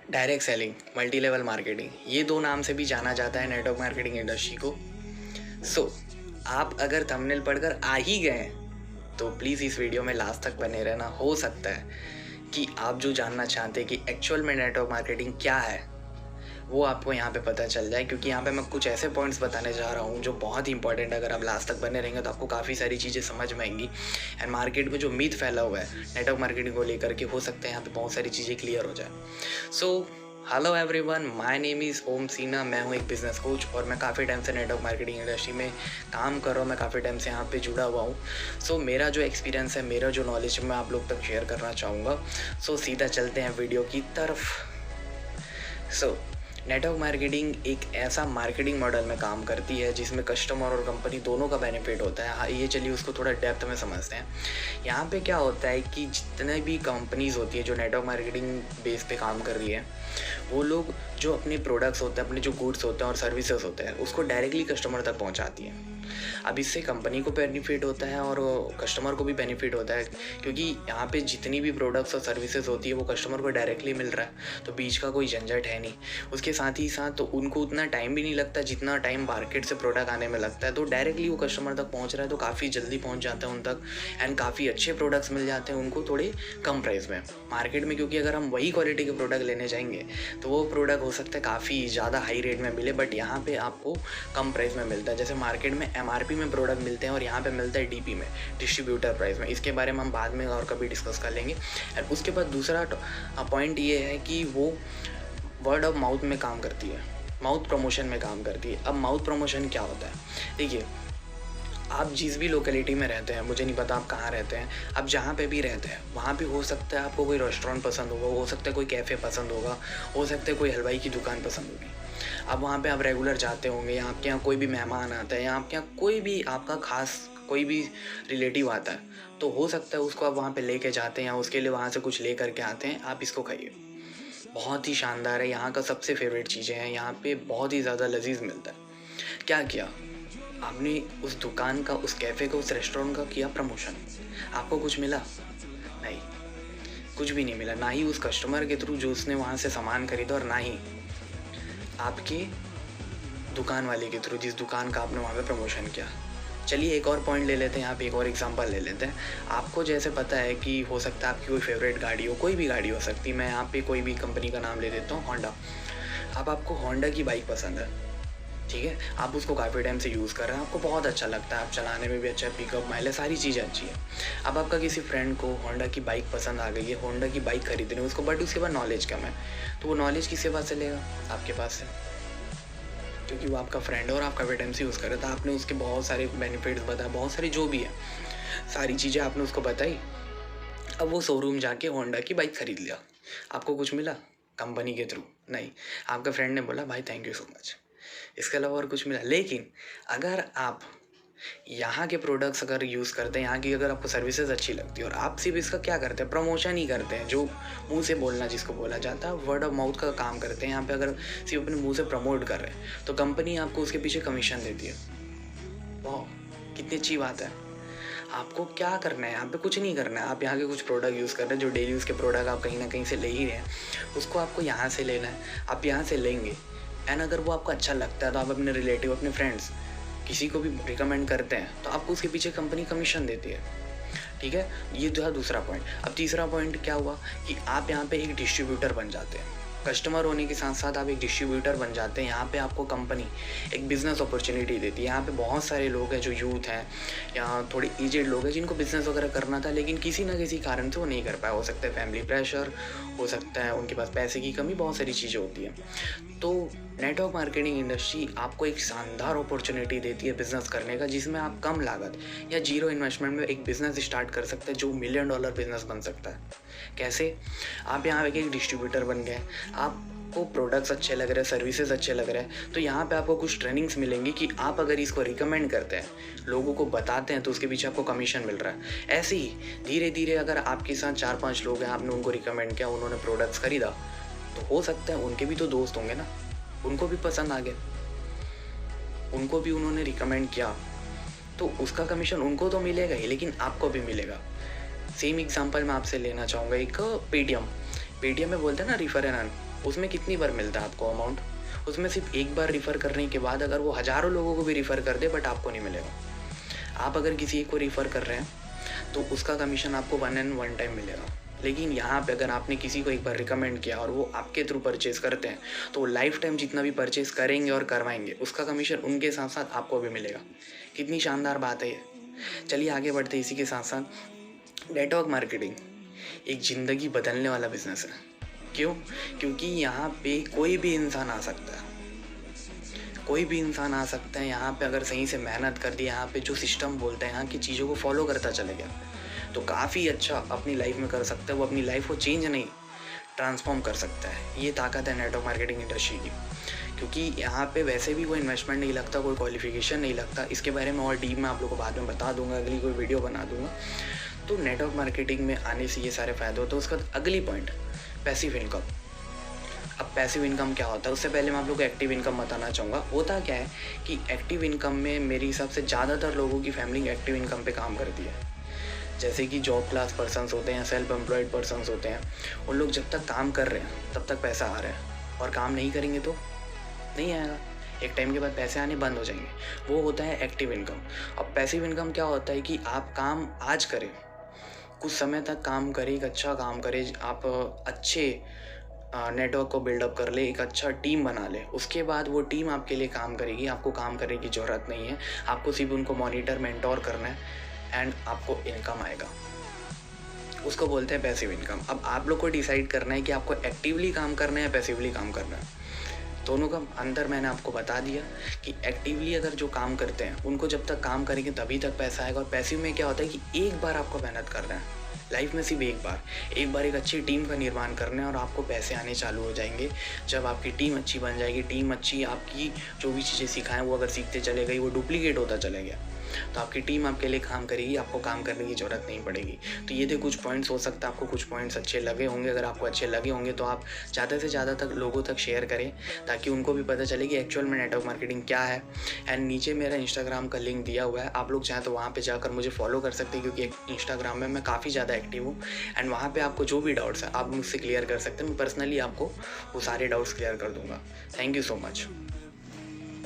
Direct selling, multi level marketing, ये दो नाम से भी जाना जाता है नेटवर्क मार्केटिंग इंडस्ट्री को। सो आप अगर थंबनेल पढ़कर आ ही गए हैं तो प्लीज़ इस वीडियो में लास्ट तक बने रहना। हो सकता है कि आप जो जानना चाहते हैं कि एक्चुअल में नेटवर्क मार्केटिंग क्या है वो आपको यहाँ पे पता चल जाए, क्योंकि यहाँ पे मैं कुछ ऐसे पॉइंट्स बताने जा रहा हूँ जो बहुत ही इंपॉर्टेंट है। अगर आप लास्ट तक बने रहेंगे तो आपको काफ़ी सारी चीज़ें समझ में आएंगी। एंड मार्केट में जो मीथ फैला हुआ है नेटवर्क मार्केटिंग को लेकर के, हो सकता है यहाँ पे बहुत सारी चीज़ें क्लियर हो जाए। So hello everyone, my name is Om Seena. मैं हूँ एक बिज़नेस कोच और मैं काफ़ी टाइम से नेटवर्क मार्केटिंग इंडस्ट्री में काम कर रहा हूँ। मैं काफ़ी टाइम से यहाँ पे जुड़ा हुआ हूँ। सो मेरा जो एक्सपीरियंस है, मेरा जो नॉलेज है, मैं आप लोग तक शेयर करना चाहूँगा। सो सीधा चलते हैं वीडियो की तरफ। सो नेटवर्क मार्केटिंग एक ऐसा मार्केटिंग मॉडल में काम करती है जिसमें कस्टमर और कंपनी दोनों का बेनिफिट होता है। हाँ, ये चलिए उसको थोड़ा डेप्थ में समझते हैं। यहाँ पे क्या होता है कि जितने भी कंपनीज़ होती है जो नेटवर्क मार्केटिंग बेस पे काम कर रही है, वो लोग जो अपने प्रोडक्ट्स होते हैं, अपने जो गुड्स होते हैं और सर्विसेज होते हैं, उसको डायरेक्टली कस्टमर तक पहुँचाती है। अब इससे कंपनी को बेनिफिट होता है और कस्टमर को भी बेनिफिट होता है, क्योंकि यहाँ पे जितनी भी प्रोडक्ट्स और सर्विसेज होती है वो कस्टमर को डायरेक्टली मिल रहा है, तो बीच का कोई झंझट है नहीं। उसके साथ ही साथ तो उनको उतना टाइम भी नहीं लगता जितना टाइम मार्केट से प्रोडक्ट आने में लगता है। तो डायरेक्टली वो कस्टमर तक पहुँच रहा है तो काफ़ी जल्दी पहुँच जाता है उन तक। एंड काफ़ी अच्छे प्रोडक्ट्स मिल जाते हैं उनको थोड़े कम प्राइस में मार्केट में, क्योंकि अगर हम वही क्वालिटी के प्रोडक्ट लेने जाएंगे तो वो प्रोडक्ट हो सकता है काफ़ी ज़्यादा हाई रेट में मिले, बट यहाँ पे आपको कम प्राइस में मिलता है। जैसे मार्केट में एमआरपी में प्रोडक्ट मिलते हैं और यहाँ पे मिलता है डीपी में, डिस्ट्रीब्यूटर प्राइस में। इसके बारे में हम बाद में और कभी डिस्कस कर लेंगे। और उसके बाद दूसरा पॉइंट ये है कि वो वर्ड ऑफ माउथ में काम करती है, माउथ प्रमोशन में काम करती है। अब माउथ प्रमोशन क्या होता है? देखिए, आप जिस भी लोकेलिटी में रहते हैं, मुझे नहीं पता आप कहाँ रहते हैं, आप जहाँ पे भी रहते हैं वहाँ पे हो सकता है आपको कोई रेस्टोरेंट पसंद होगा, हो सकता है कोई कैफ़े पसंद होगा, हो सकता है कोई हलवाई की दुकान पसंद होगी। अब वहाँ पे आप रेगुलर जाते होंगे, या आपके यहाँ कोई भी मेहमान आता है, या आपके यहाँ कोई भी आपका खास कोई भी रिलेटिव आता है, तो हो सकता है उसको आप वहाँ पे लेके जाते हैं या उसके लिए वहाँ से कुछ ले करके आते हैं। आप इसको खाइए, बहुत ही शानदार है, यहाँ का सबसे फेवरेट चीज़ें हैं, यहाँ पे बहुत ही ज़्यादा लजीज मिलता है। क्या किया आपने? उस दुकान का, उस कैफ़े का, उस रेस्टोरेंट का किया प्रमोशन, आपको कुछ मिला? नहीं, कुछ भी नहीं मिला। ना ही उस कस्टमर के थ्रू जो उसने वहाँ से सामान खरीदा, और ना ही आपके दुकान वाले के थ्रू जिस दुकान का आपने वहाँ पे प्रमोशन किया। चलिए एक और पॉइंट ले लेते हैं, यहाँ पे एक और एग्जांपल ले लेते हैं। आपको जैसे पता है कि हो सकता है आपकी कोई फेवरेट गाड़ी हो, कोई भी गाड़ी हो सकती है, मैं यहाँ पे कोई भी कंपनी का नाम ले देता हूँ, होंडा। अब आपको होंडा की बाइक पसंद है, ठीक है, आप उसको काफ़ी टाइम से यूज़ कर रहे हैं, आपको बहुत अच्छा लगता है, आप चलाने में भी अच्छा है, पिकअप, माइलेज, सारी चीज़ें अच्छी है। अब आपका किसी फ्रेंड को होंडा की बाइक पसंद आ गई है, होंडा की बाइक खरीदनी है उसको, बट उसके पास नॉलेज कम है, तो वो नॉलेज किसके पास से लेगा? आपके पास से, क्योंकि वो आपका फ्रेंड है और आप काफ़ी टाइम से यूज़ कर रहे थे। आपने उसके बहुत सारे बेनिफिट्स बताए, बहुत सारी जो भी है सारी चीज़ें आपने उसको बताई। अब वो शोरूम जाके होंडा की बाइक ख़रीद लिया, आपको कुछ मिला कंपनी के थ्रू? नहीं। आपका फ्रेंड ने बोला भाई थैंक यू सो मच, इसके अलावा और कुछ मिला? लेकिन अगर आप यहाँ के प्रोडक्ट्स अगर यूज़ करते हैं, यहाँ की अगर आपको सर्विसेज अच्छी लगती है और आप सिर्फ इसका क्या करते हैं, प्रमोशन ही करते हैं, जो मुंह से बोलना जिसको बोला जाता है, वर्ड ऑफ माउथ का काम करते हैं। यहाँ पे अगर सिर्फ अपने मुंह से प्रमोट कर रहे हैं तो कंपनी आपको उसके पीछे कमीशन देती है। वाह, कितनी अच्छी बात है। आपको क्या करना है? यहाँ पे कुछ नहीं करना है। आप यहाँ के कुछ प्रोडक्ट यूज़ कर रहे हैं, जो डेली यूज़ के प्रोडक्ट आप कहीं ना कहीं से ले ही रहे हैं, उसको आपको यहाँ से लेना है, आप यहाँ से लेंगे। एंड अगर वो आपको अच्छा लगता है तो आप अपने रिलेटिव, अपने फ्रेंड्स, किसी को भी रिकमेंड करते हैं तो आपको उसके पीछे कंपनी कमीशन देती है, ठीक है। ये था दूसरा पॉइंट। अब तीसरा पॉइंट क्या हुआ कि आप यहाँ पे एक डिस्ट्रीब्यूटर बन जाते हैं। कस्टमर होने के साथ साथ आप एक डिस्ट्रीब्यूटर बन जाते हैं। यहाँ पे आपको कंपनी एक बिज़नेस अपॉर्चुनिटी देती है। यहाँ पे बहुत सारे लोग हैं जो यूथ हैं या थोड़े एजेड लोग हैं जिनको बिज़नेस वगैरह करना था, लेकिन किसी ना किसी कारण से वो नहीं कर पाया। हो सकता है फैमिली प्रेशर, हो सकता है उनके पास पैसे की कमी, बहुत सारी चीज़ें होती हैं। तो नेटवर्क मार्केटिंग इंडस्ट्री आपको एक शानदार अपॉर्चुनिटी देती है बिज़नेस करने का, जिसमें आप कम लागत या जीरो इन्वेस्टमेंट में एक बिज़नेस स्टार्ट कर सकते हैं जो $1 मिलियन बिज़नेस बन सकता है। कैसे? आप यहाँ एक डिस्ट्रीब्यूटर बन गए, आपको प्रोडक्ट्स अच्छे लग रहे हैं, सर्विसेज अच्छे लग रहे हैं, तो यहाँ पे आपको कुछ ट्रेनिंग्स मिलेंगी कि आप अगर इसको रिकमेंड करते हैं, लोगों को बताते हैं, तो उसके पीछे आपको कमीशन मिल रहा है। ऐसे ही धीरे धीरे अगर आपके साथ 4-5 लोग हैं, आपने उनको रिकमेंड किया, उन्होंने प्रोडक्ट्स खरीदा, तो हो सकता है उनके भी तो दोस्त होंगे ना, उनको भी पसंद आ गया, उनको भी उन्होंने रिकमेंड किया, तो उसका कमीशन उनको तो मिलेगा ही, लेकिन आपको भी मिलेगा। सेम एग्जांपल मैं आपसे लेना चाहूँगा, एक पेटीएम में बोलते हैं ना, रिफर एंड अर्न। उसमें कितनी बार मिलता है आपको अमाउंट? उसमें सिर्फ एक बार रिफ़र करने के बाद अगर वो हज़ारों लोगों को भी रिफ़र कर दे बट आपको नहीं मिलेगा। आप अगर किसी एक को रिफ़र कर रहे हैं तो उसका कमीशन आपको 1 एंड 1 टाइम मिलेगा। लेकिन यहाँ पे अगर आपने किसी को एक बार रिकमेंड किया और वो आपके थ्रू परचेज़ करते हैं तो वो लाइफ टाइम जितना भी परचेज़ करेंगे और करवाएंगे उसका कमीशन उनके साथ साथ आपको भी मिलेगा। कितनी शानदार बात है ये। चलिए आगे बढ़ते इसी के साथ साथ नेटवर्क मार्केटिंग एक ज़िंदगी बदलने वाला बिजनेस है। क्यों? क्योंकि यहाँ पे कोई भी इंसान आ सकता है, कोई भी इंसान आ सकता है यहाँ पे, अगर सही से मेहनत कर दी, यहाँ पे जो सिस्टम बोलते हैं यहाँ की चीज़ों को फॉलो करता चले गया तो काफ़ी अच्छा अपनी लाइफ में कर सकता है। वो अपनी लाइफ को चेंज नहीं ट्रांसफॉर्म कर सकता है। ये ताकत है नेटवर्क मार्केटिंग इंडस्ट्री की, क्योंकि यहाँ पे वैसे भी कोई इन्वेस्टमेंट नहीं लगता, कोई क्वालिफिकेशन नहीं लगता। इसके बारे में और डीप में आप लोगों को बाद में बता दूंगा, अगली कोई वीडियो बना दूंगा। तो नेटवर्क मार्केटिंग में आने से ये सारे फ़ायदे होते हैं। उसका अगली पॉइंट पैसिव इनकम। अब पैसिव इनकम क्या होता है, उससे पहले मैं आप लोग को एक्टिव इनकम बताना चाहूँगा। होता क्या है कि एक्टिव इनकम में मेरे हिसाब से ज़्यादातर लोगों की फैमिली एक्टिव इनकम पे काम करती है। जैसे कि जॉब क्लास पर्सन्स होते हैं, सेल्फ एम्प्लॉयड पर्सन्स होते हैं, उन लोग जब तक काम कर रहे हैं तब तक पैसा आ रहा है, और काम नहीं करेंगे तो नहीं आएगा। एक टाइम के बाद पैसे आने बंद हो जाएंगे। वो होता है एक्टिव इनकम। अब पैसिव इनकम क्या होता है कि आप काम आज करें, कुछ समय तक काम करें, एक अच्छा काम करें, आप अच्छे नेटवर्क को बिल्डअप कर ले, एक अच्छा टीम बना ले, उसके बाद वो टीम आपके लिए काम करेगी। आपको काम करने की ज़रूरत नहीं है, आपको सिर्फ उनको मॉनिटर मेंटोर करना है एंड आपको इनकम आएगा। उसको बोलते हैं पैसिव इनकम। अब आप लोग को डिसाइड करना है कि आपको एक्टिवली काम करना है या पैसिवली काम करना है। दोनों का अंतर मैंने आपको बता दिया कि एक्टिवली अगर जो काम करते हैं उनको जब तक काम करेंगे तभी तक पैसा आएगा। और पैसिव में क्या होता है कि एक बार आपको मेहनत करना है लाइफ में, सिर्फ एक बार एक अच्छी टीम का निर्माण करना है और आपको पैसे आने चालू हो जाएंगे। जब आपकी टीम अच्छी बन जाएगी, टीम अच्छी, आपकी जो भी चीज़ें सिखाएं वो अगर सीखते चले गई, वो डुप्लीकेट होता चले गया तो आपकी टीम आपके लिए काम करेगी, आपको काम करने की ज़रूरत नहीं पड़ेगी। तो ये थे कुछ पॉइंट्स। हो सकता है आपको कुछ पॉइंट्स अच्छे लगे होंगे। अगर आपको अच्छे लगे होंगे तो आप ज़्यादा से ज़्यादा तक लोगों तक शेयर करें ताकि उनको भी पता चले कि एक्चुअल में नेटवर्क मार्केटिंग क्या है। एंड नीचे मेरा इंस्टाग्राम का लिंक दिया हुआ है, आप लोग चाहें तो वहाँ पर जाकर मुझे फॉलो कर सकते हैं, क्योंकि इंस्टाग्राम में मैं काफ़ी ज़्यादा एक्टिव हूँ। एंड वहाँ पर आपको जो भी डाउट्स है आप मुझसे क्लियर कर सकते हैं। मैं पर्सनली आपको वो सारे डाउट्स क्लियर कर दूँगा। Thank you so much.